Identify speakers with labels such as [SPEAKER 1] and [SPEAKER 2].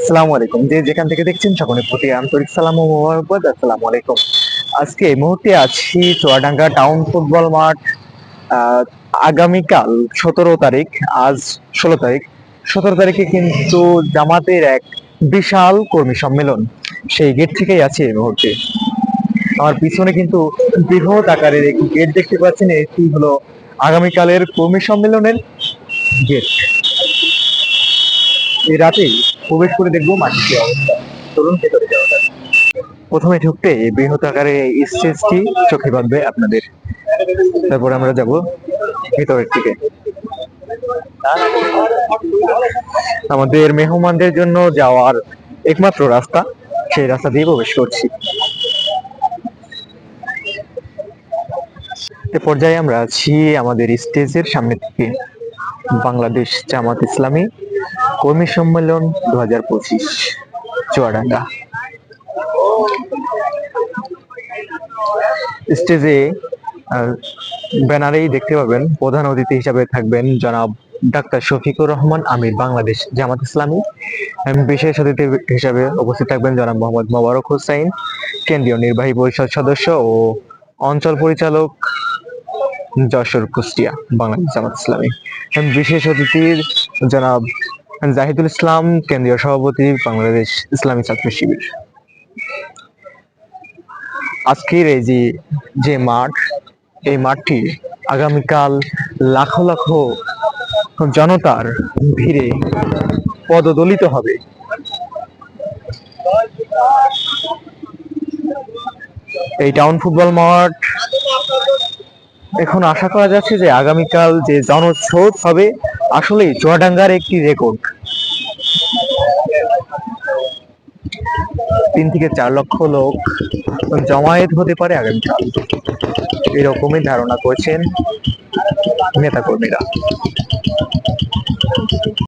[SPEAKER 1] আসসালামু আলাইকুম। যে যেখান থেকে দেখছেন সকলের প্রতি আন্তরিক সালাম ও মোবারকবাদ। আসসালামু আলাইকুম। আজকে এই মুহূর্তে আছি চুয়াডাঙ্গা টাউন ফুটবল মাঠ। আহ, আগামীকাল 17 তারিখ, আজ 16 তারিখ। 17 তারিখে কিন্তু জামাতের এক বিশাল কর্মী সম্মেলন, সেই গেট থেকেই আছি এই মুহূর্তে। আমার পিছনে কিন্তু বৃহৎ আকারের একটি গেট দেখতে পাচ্ছেন, এটি হলো আগামীকালের কর্মী সম্মেলনের গেট। এই রাতেই প্রবেশ করে দেখবো মাঠের কি অবস্থা। চলুন ভেতরে যাওয়া যাক। প্রথমে ঢুকতে এই বৃহৎ আকারে এই স্টেজটি চোখে বাঁধবে আপনাদের। তারপর আমরা যাব ভেতরের দিকে। আমাদের মেহমানদের জন্য যাওয়ার একমাত্র রাস্তা, সেই রাস্তা দিয়ে প্রবেশ করছি। এ পর্যায়ে আমরা আছি আমাদের স্টেজের সামনে থেকে। বাংলাদেশ জামাত ইসলামী কর্মী সম্মেলন 2025 চুয়াডাঙ্গা। স্টেজে ব্যানারেই দেখতে পাবেন প্রধান অতিথি হিসাবে থাকবেন জনাব ডাক্তার শফিকুর রহমান আমির, বাংলাদেশ জামাত ইসলামী। বিশেষ অতিথি হিসাবে উপস্থিত থাকবেন জনাব মোহাম্মদ মোবারক হোসাইন, কেন্দ্রীয় নির্বাহী পরিষদ সদস্য ও অঞ্চল পরিচালক, যশোর কুষ্টিয়া, বাংলাদেশ জামাত ইসলামী। বিশেষ অতিথির জনাব জাহিদুল ইসলাম, কেন্দ্রীয় সভাপতি, বাংলাদেশ ইসলামী ছাত্র শিবির। আজকের এই যে মাঠ, এই মাঠটি আগামীকাল লাখো লাখো জনতার ভিড়ে পদদলিত হবে। এই টাউন ফুটবল মাঠ, এখন আশা করা যাচ্ছে যে আগামীকাল যে জনস্রোত হবে আসলেই চুয়াডাঙ্গার একটি রেকর্ড। 3 থেকে 4 লক্ষ লোক জমায়েত হতে পারে আগামীকাল, এরকমই ধারণা করছেন নেতাকর্মীরা।